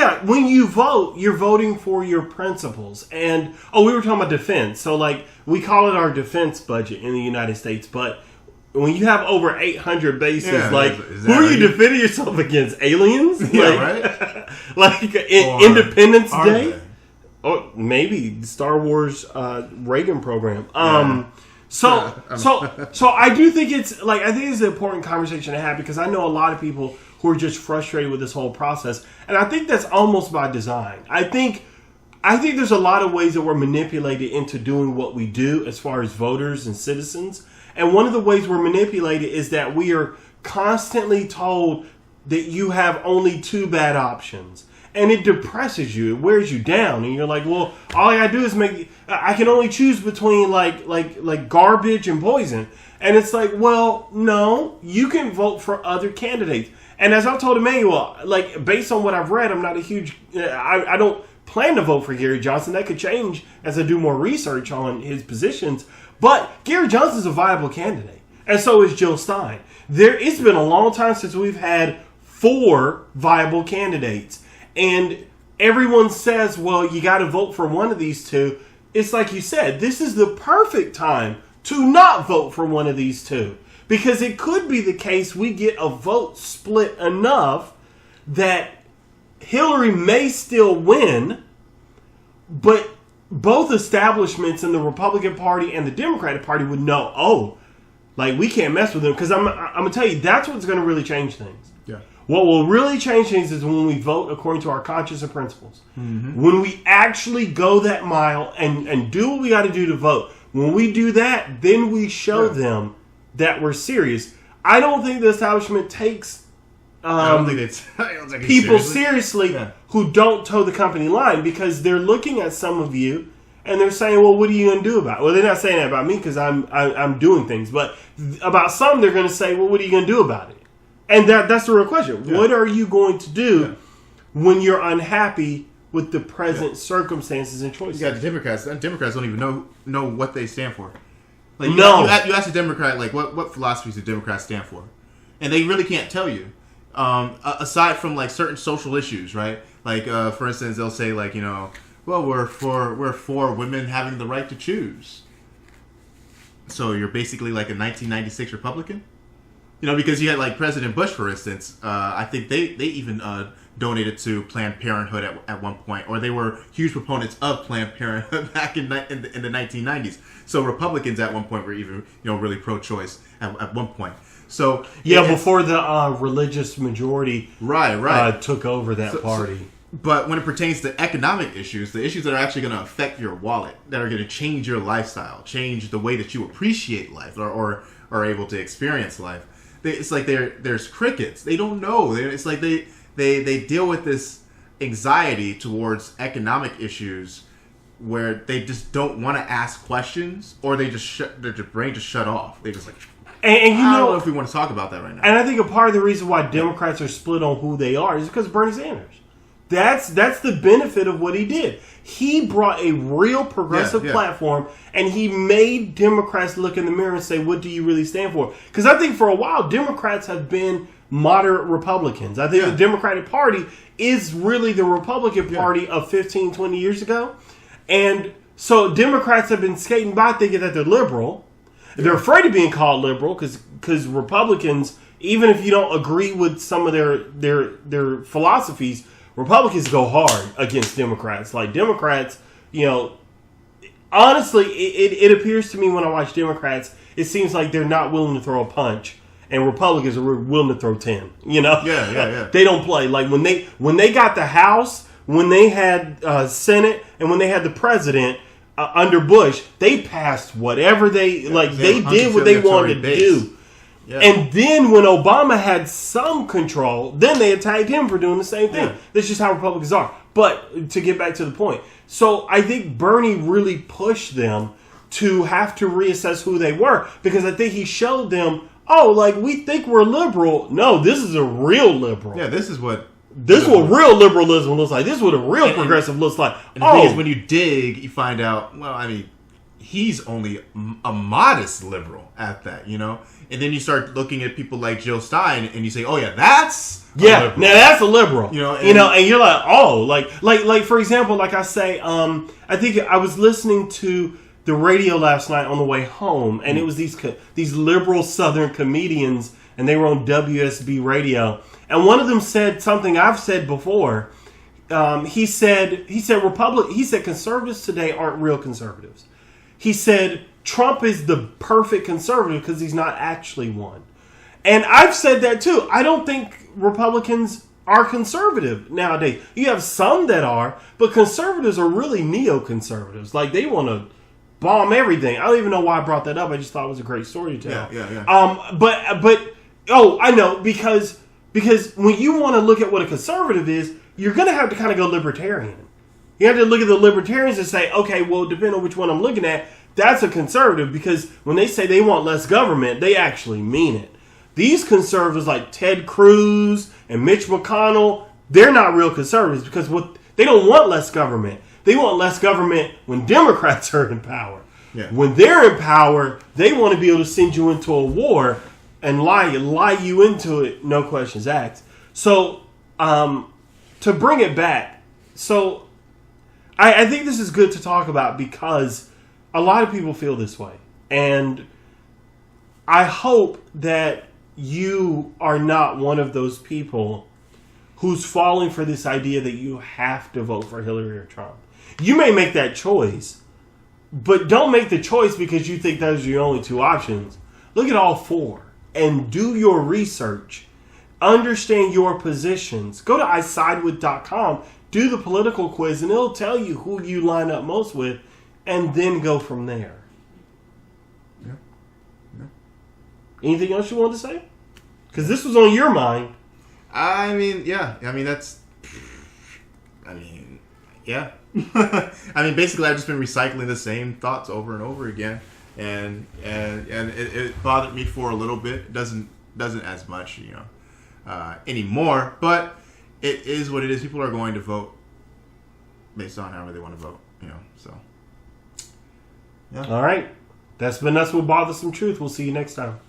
Yeah, when you vote, you're voting for your principles. And, we were talking about defense. So, like, we call it our defense budget in the United States. But when you have over 800 bases, who are you defending yourself against? Aliens? Yeah, right? Like, Independence Day? Or maybe Star Wars Reagan program. So I do think it's I think it's an important conversation to have, because I know a lot of people who are just frustrated with this whole process, and I think that's almost by design. I think there's a lot of ways that we're manipulated into doing what we do as far as voters and citizens, and one of the ways we're manipulated is that we are constantly told that you have only two bad options. And it depresses you. It wears you down. And you're like, well, all I gotta do is I can only choose between like garbage and poison. And it's like, well, no, you can vote for other candidates. And as I told Emmanuel, based on what I've read, I'm not a huge, I don't plan to vote for Gary Johnson. That could change as I do more research on his positions. But Gary Johnson's a viable candidate. And so is Jill Stein. It's been a long time since we've had 4 viable candidates. And everyone says, well, you got to vote for one of these two. It's like you said, this is the perfect time to not vote for one of these two. Because it could be the case we get a vote split enough that Hillary may still win, but both establishments in the Republican Party and the Democratic Party would know, we can't mess with them. Because I'm going to tell you, that's what's going to really change things. Yeah. What will really change things is when we vote according to our conscience and principles. Mm-hmm. When we actually go that mile and do what we got to do to vote. When we do that, then we show them that we're serious. I don't think the establishment takes people seriously who don't toe the company line, because they're looking at some of you and they're saying, well, what are you going to do about it? Well, they're not saying that about me because I'm doing things. But about some, they're going to say, well, what are you going to do about it? And that's the real question. Yeah. What are you going to do when you're unhappy with the present circumstances and choices? Yeah, the Democrats don't even know what they stand for. You ask a Democrat, what philosophies do Democrats stand for? And they really can't tell you. Aside from, certain social issues, right? For instance, they'll say, well, we're for women having the right to choose. So you're basically a 1996 Republican? Because you had President Bush, for instance. I think they even donated to Planned Parenthood at one point, or they were huge proponents of Planned Parenthood back in the 1990s. So Republicans at one point were even really pro-choice at one point. So before the religious majority took over that party. But when it pertains to economic issues, the issues that are actually going to affect your wallet, that are going to change your lifestyle, change the way that you appreciate life or are able to experience life. It's there's crickets. They don't know. It's like they deal with this anxiety towards economic issues where they just don't want to ask questions, or they just their brain just shut off. They just and I don't know if we want to talk about that right now. And I think a part of the reason why Democrats are split on who they are is because of Bernie Sanders. That's the benefit of what he did. He brought a real progressive platform, and he made Democrats look in the mirror and say, what do you really stand for? Because I think for a while, Democrats have been moderate Republicans. I think the Democratic Party is really the Republican Party of 15, 20 years ago. And so Democrats have been skating by thinking that they're liberal. They're afraid of being called liberal because Republicans, even if you don't agree with some of their philosophies, Republicans go hard against Democrats. Democrats, honestly, it appears to me when I watch Democrats, it seems like they're not willing to throw a punch, and Republicans are willing to throw 10. Yeah. They don't play. When they got the House, when they had Senate, and when they had the president under Bush, they passed whatever they did what they wanted to do. Yeah. And then when Obama had some control, then they attacked him for doing the same thing. Yeah. That's just how Republicans are. But to get back to the point, so I think Bernie really pushed them to have to reassess who they were, because I think he showed them, we think we're liberal. No, this is a real liberal. Yeah, this is what real liberalism looks like. This is what a real progressive looks like. And the thing is, when you dig, you find out, he's only a modest liberal at that, you know? And then you start looking at people like Jill Stein and you say, oh, yeah, that's now that's a liberal. You know, and you're like, oh, like for example, like I say, I think I was listening to the radio last night on the way home, and it was these liberal Southern comedians, and they were on WSB radio, and one of them said something I've said before. He said conservatives today aren't real conservatives. He said Trump is the perfect conservative because he's not actually one. And I've said that too. I don't think Republicans are conservative nowadays. You have some that are, but conservatives are really neoconservatives. Like, they want to bomb everything. I don't even know why I brought that up. I just thought it was a great story to tell. Yeah. I know, because when you want to look at what a conservative is, you're going to have to kind of go libertarian. You have to look at the libertarians and say, okay, well, depending on which one I'm looking at, that's a conservative, because when they say they want less government, they actually mean it. These conservatives like Ted Cruz and Mitch McConnell, they're not real conservatives because they don't want less government. They want less government when Democrats are in power. Yeah. When they're in power, they want to be able to send you into a war and lie you into it, no questions asked. So, to bring it back, so I think this is good to talk about because a lot of people feel this way. And I hope that you are not one of those people who's falling for this idea that you have to vote for Hillary or Trump. You may make that choice, but don't make the choice because you think those are your only two options. Look at all four and do your research. Understand your positions. Go to isidewith.com, do the political quiz, and it'll tell you who you line up most with, and then go from there. Yeah. Anything else you want to say? Because this was on your mind. I mean, yeah. I mean, basically, I've just been recycling the same thoughts over and over again, and it bothered me for a little bit. It doesn't as much, anymore. But it is what it is. People are going to vote based on however they want to vote, So, yeah. All right, that's been us with Bothersome Truth. We'll see you next time.